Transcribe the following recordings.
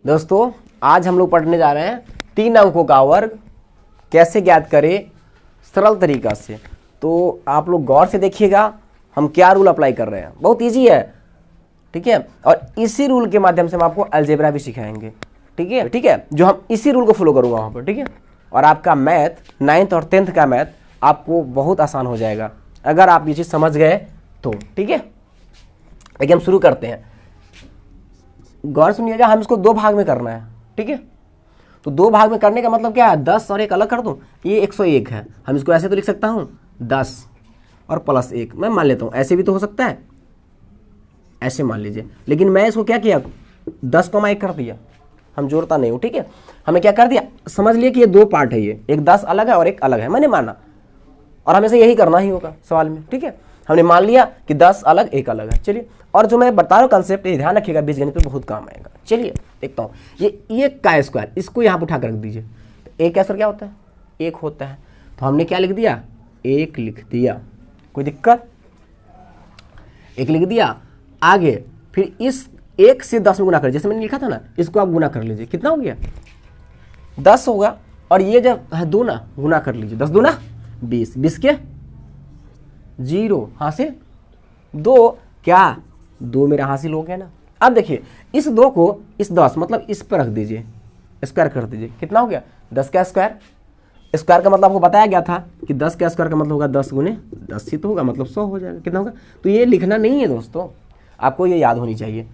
दोस्तों आज हम लोग पढ़ने जा रहे हैं 3 अंकों का वर्ग कैसे ज्ञात करें सरल तरीका से। तो आप लोग गौर से देखिएगा हम क्या रूल अप्लाई कर रहे हैं, बहुत इजी है, ठीक है। और इसी रूल के माध्यम से हम आपको अलजेब्रा भी सिखाएंगे, ठीक है, जो हम इसी रूल को फॉलो करूंगा वहाँ पर, ठीक है। और आपका मैथ 9th और 10th का मैथ आपको बहुत आसान हो जाएगा अगर आप ये चीज़ समझ गए तो, ठीक है। लेकिन हम शुरू करते हैं, गौर सुनिएगा, हम इसको 2 भाग में करना है, ठीक है। तो 2 भाग में करने का मतलब क्या है, 10 और 1 अलग कर दूं, ये 101 है, हम इसको ऐसे तो लिख सकता हूँ 10 और प्लस 1, मैं मान लेता हूँ, ऐसे भी तो हो सकता है, ऐसे मान लीजिए। लेकिन मैं इसको क्या किया, 10 को 1 कर दिया, हम जोड़ता नहीं हूँ, ठीक है। हमें क्या कर दिया, समझ लिए कि ये 2 पार्ट है, ये एक 10 अलग है और एक अलग है, मैंने माना, और हमेशा यही करना ही होगा सवाल में, ठीक है। हमने मान लिया कि 10 अलग 1 अलग है। चलिए, और जो मैं बता रहा हूँ कंसेप्ट, ये ध्यान रखिएगा, बीजगणित पे बहुत काम आएगा। चलिए देखता हूँ, ये का स्क्वायर, इसको यहाँ पर उठा कर रख दीजिए। तो 1 का स्क्वायर क्या होता है, 1 होता है। तो हमने क्या लिख दिया, 1 लिख दिया, कोई दिक्कत, 1 लिख दिया। आगे फिर इस 1 से 10 में गुना कर, जैसे मैंने लिखा था ना, इसको आप गुना कर लीजिए, कितना हो गया 10 होगा। और ये जब है 2 ना, गुना कर लीजिए, 10 दूना 20, 20 के 0 हासिल 2, क्या 2 मेरा हासिल हो गया ना। अब देखिए इस 2 को इस 10 मतलब इस पर रख दीजिए, स्क्वायर कर दीजिए, कितना हो गया 10 का स्क्वायर। स्क्वायर का मतलब आपको बताया गया था कि 10 का स्क्वायर का मतलब होगा 10 गुने 10 ही तो होगा, मतलब 100 हो जाएगा, कितना होगा। तो ये लिखना नहीं है दोस्तों, आपको ये याद होनी चाहिए।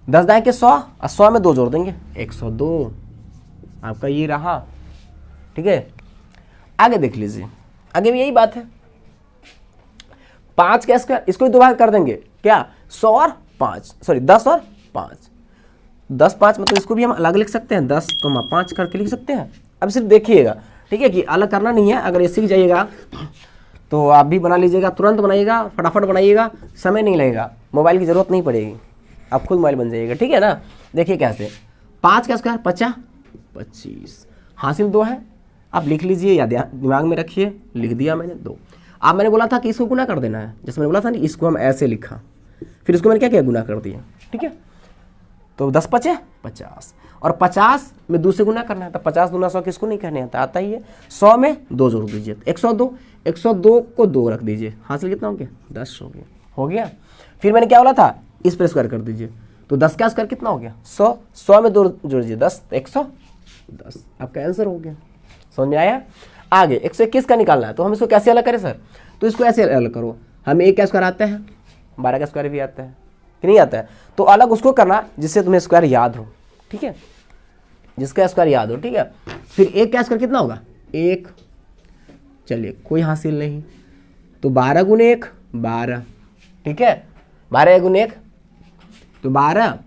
10 दाएं के 100 और 100 में 2 जोड़ देंगे, 102 आपका ये रहा, ठीक है। आगे देख लीजिए, आगे भी यही बात है, 5 का स्क्वायर, इसको 2 भाग कर देंगे, क्या 100 और 5, सॉरी 10 और 5, 10 5 मतलब इसको भी हम अलग लिख सकते हैं, 10 5 करके लिख सकते हैं। अब सिर्फ देखिएगा, ठीक है, कि अलग करना नहीं है। अगर ये सीख जाइएगा तो आप भी बना लीजिएगा, तुरंत बनाइएगा, फटाफट बनाइएगा, समय नहीं लगेगा, मोबाइल की ज़रूरत नहीं पड़ेगी, आप खुद मोबाइल बन जाइएगा, ठीक है ना। देखिए कैसे, 5 का स्क्वायर 50, 25 हासिल 2 है, आप लिख लीजिए या दिमाग में रखिए, लिख दिया मैंने 2। अब मैंने बोला था कि इसको गुना कर देना है, जैसे मैंने बोला था ना, इसको हम ऐसे लिखा, फिर इसको मैंने क्या किया, गुना कर दिया, ठीक है। तो 10 5 50 और 50 में 2 से गुना करना है, तो 50 दूना 100 किसको नहीं कहने आता, आता ही है। 100 में 2 जोड़ दीजिए, 102, 102 को 2 रख दीजिए, हासिल कितना हो गया 10 हो गया, हो गया। फिर मैंने क्या बोला था, इस पर स्क्वायर कर दीजिए, तो 10 का स्क्वायर कितना हो गया 100, 100 में 2 जोड़ दीजिए 10, 110 आपका आंसर हो गया। समझ में आया। आगे 121 का निकालना है, तो हम इसको कैसे अलग करें सर, तो इसको ऐसे अलग करो, हमें 1 का स्क्वायर आता है, 12 का स्क्वायर भी आता है कि नहीं आता है, तो अलग उसको करना जिससे तुम्हें स्क्वायर याद हो, ठीक है, जिसका स्क्वायर याद हो, ठीक है। फिर 1 का स्क्वायर कितना होगा 1, चलिए कोई हासिल नहीं, तो 12 गुने 1 12, ठीक है, 12 गुने 1 तो 12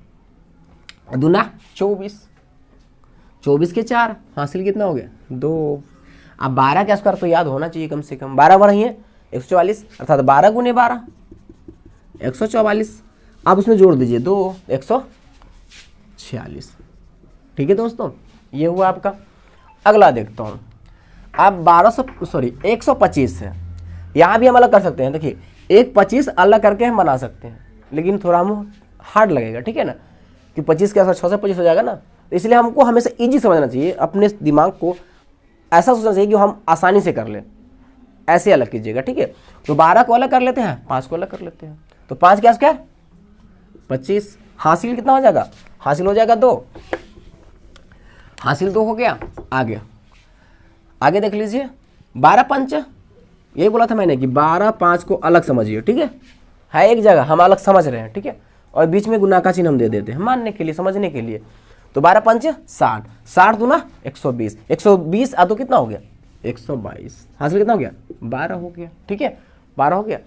दूना 24, 24 के 4 हासिल कितना हो गया 2। अब 12 का स्क्वायर तो याद होना चाहिए कम से कम, 12 बार ही है 144, अर्थात 12 गुने 12 144, आप उसमें जोड़ दीजिए 2, 146, ठीक है दोस्तों, ये हुआ आपका। अगला देखता हूँ, अब 125 है, यहाँ भी हम अलग कर सकते हैं। देखिए 125 अलग करके हम बना सकते हैं, लेकिन थोड़ा हम हार्ड लगेगा, ठीक है ना, कि 25 के आसपास 6 से 25 हो जाएगा ना, तो इसलिए हमको हमेशा इजी समझना चाहिए, अपने दिमाग को ऐसा सोचना चाहिए कि हम आसानी से कर लें, ऐसे अलग कीजिएगा, ठीक है। तो 12 को अलग कर लेते हैं, 5 को अलग कर लेते हैं, तो 5 क्या स्क्वायर 25, हासिल कितना हो जाएगा, हासिल हो जाएगा 2, हासिल 2 हो गया। आगे आगे देख लीजिए, 12 5, यही बोला था मैंने कि 12 5 को अलग समझिए, ठीक है एक जगह हम अलग समझ रहे हैं, ठीक है, और बीच में गुना का चिन्ह हम दे देते हैं मानने के लिए, समझने के लिए। तो 12 5 60, 60 दूना 120, 120 आ तो कितना हो गया 122, हासिल कितना हो गया 12 हो गया, ठीक है 12 हो गया।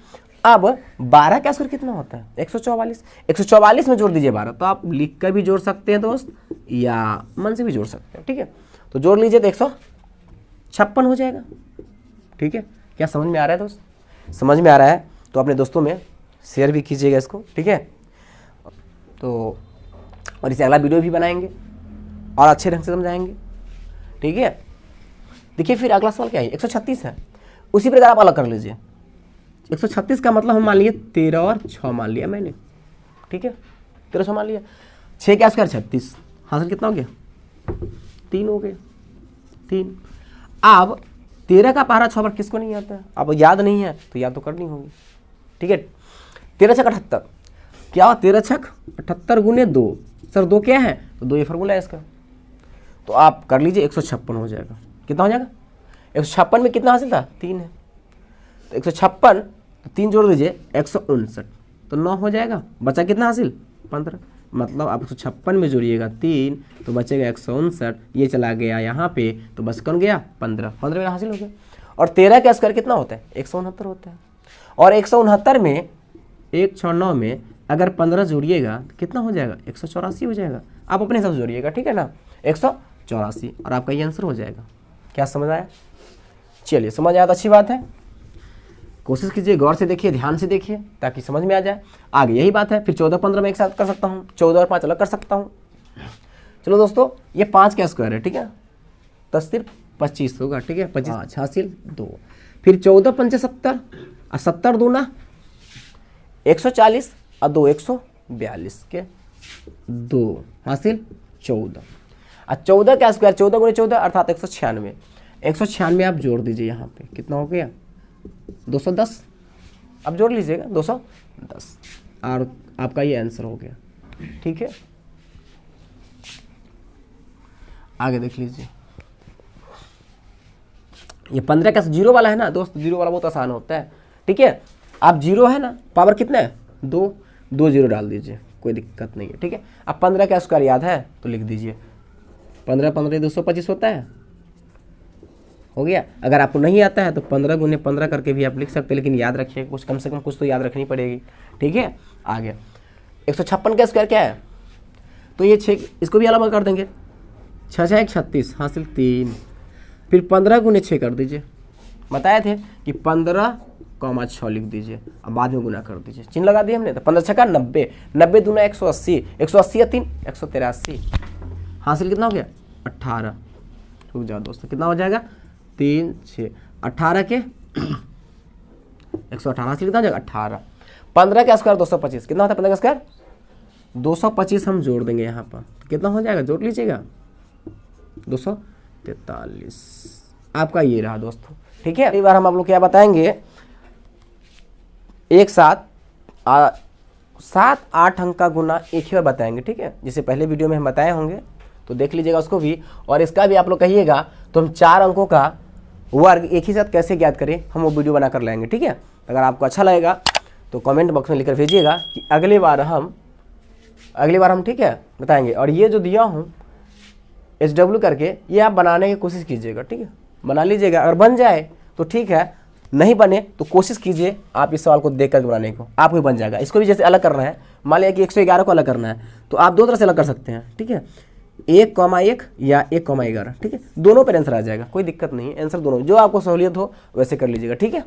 अब 12 का स्क्वायर कितना होता है 144, 144 में जोड़ दीजिए 12, तो आप लिख कर भी जोड़ सकते हैं दोस्त, या मन से भी जोड़ सकते हैं, ठीक है। तो जोड़ लीजिए तो 156 हो जाएगा, ठीक है। क्या समझ में आ रहा है दोस्त, समझ में आ रहा है तो अपने दोस्तों में शेयर भी कीजिएगा इसको, ठीक है। तो और इसे अगला वीडियो भी बनाएंगे और अच्छे ढंग से समझाएंगे, ठीक है। देखिए फिर अगला सवाल क्या है, 136 है, उसी प्रकार आप अलग कर लीजिए। 136 का मतलब हम मान लिए 13 और 6 मान लिया मैंने, ठीक है, 13 6 मान लिया, 6 का स्क्वायर 36, हासिल कितना हो गया? 3 हो गया, 3। अब 13 का पहाड़ा 6 बार किसको नहीं आता है? अब याद नहीं है तो याद तो करनी होगी, ठीक है। 13 छक 78, क्या हो 13 छक 78 गुने 2, सर 2 क्या है? तो 2 ये फॉर्मूला है इसका, तो आप कर लीजिए 156 हो जाएगा। कितना हो जाएगा? 156 में कितना हासिल था? 3 है, तो 156 तो 3 जोड़ दीजिए 159, तो 9 हो जाएगा। बचा कितना हासिल? 15। मतलब आप 156 में जोड़िएगा 3 तो बचेगा 159, ये चला गया यहाँ पे तो बस कौन गया? 15 में हासिल हो गया। और 13 का स्क्वायर कितना होता है? 169 होता है। और 169 में 169 में अगर 15 जोड़िएगा तो कितना हो जाएगा? 184 हो जाएगा। आप अपने हिसाब से जोड़िएगा, ठीक है ना, 184, और आपका ये आंसर हो जाएगा। क्या समझ आया? चलिए, समझ आया तो अच्छी बात है। कोशिश कीजिए, गौर से देखिए, ध्यान से देखिए, ताकि समझ में आ जाए। आगे यही बात है, फिर 14 15 में एक साथ कर सकता हूँ, 14 और 5 अलग कर सकता हूँ। चलो दोस्तों, ये 5 का स्क्वायर है, ठीक है, तो सिर्फ 25 होगा, ठीक है, 25 हासिल 2। फिर 14 5 70 और 70 दूना 140 और 2 142 के 2 हासिल 14। और 14 का स्क्वायर 14 गुणे 14 अर्थात 196। 196 आप जोड़ दीजिए यहाँ पे, कितना हो गया? 210। अब जोड़ लीजिएगा 210, और आपका ये आंसर हो गया, ठीक है। आगे देख लीजिए, ये 15 का 0 वाला है ना दोस्त, 0 वाला बहुत आसान होता है, ठीक है। आप 0 है ना, पावर कितना है? 2 0 डाल दीजिए, कोई दिक्कत नहीं है, ठीक है। अब 15 का स्क्वायर याद है तो लिख दीजिए, 15 15 225 होता है, हो गया। अगर आपको नहीं आता है तो 15 गुने 15 करके भी आप लिख सकते हैं, लेकिन याद रखिए कुछ, कम से कम कुछ तो याद रखनी पड़ेगी, ठीक है। आगे 156 का स्क्वायर क्या है? तो ये 6, इसको भी अलग कर देंगे, 6 6 1 36 हासिल 3। फिर 15 गुने 6 कर दीजिए, बताए थे कि 15,6 लिख दीजिए, अब बाद में गुना कर दीजिए, चिन्ह लगा दिए हमने, तो 15 छक्का 90, 90 दूना 180, 180 या 3 183 हासिल कितना हो गया? 18। रुक जाओ दोस्तों, कितना हो जाएगा? 3 6 18 के 118 हासिल कितना हो जाएगा? 18। 15 का स्क्वायर 225, कितना होता है 15 का स्क्वायर? 225 हम जोड़ देंगे यहाँ पर, तो कितना हो जाएगा? जोड़ लीजिएगा 243। आपका ये रहा दोस्तों, ठीक है। अगली बार हम आप लोग क्या बताएंगे, एक साथ 7 8 अंक का गुना एक ही बार बताएंगे, ठीक है। जिसे पहले वीडियो में हम बताए होंगे तो देख लीजिएगा उसको भी, और इसका भी आप लोग कहिएगा तो हम 4 अंकों का वर्ग एक ही साथ कैसे ज्ञात करें, हम वो वीडियो बना कर लाएंगे, ठीक है। अगर आपको अच्छा लगेगा तो कमेंट बॉक्स में लिखकर भेजिएगा कि अगली बार हम ठीक है बताएंगे। और ये जो दिया हूँ SW करके, ये आप बनाने की कोशिश कीजिएगा, ठीक है, बना लीजिएगा। अगर बन जाए तो ठीक है, नहीं बने तो कोशिश कीजिए आप इस सवाल को देख कर बनाने को, आपको भी बन जाएगा। इसको भी जैसे अलग करना है, मान लिया कि 111 को अलग करना है तो आप 2 तरह से अलग कर सकते हैं, ठीक है, 1,1 या 1,11, ठीक है, दोनों पर आंसर आ जाएगा, कोई दिक्कत नहीं है। आंसर दोनों, जो आपको सहूलियत हो वैसे कर लीजिएगा, ठीक है।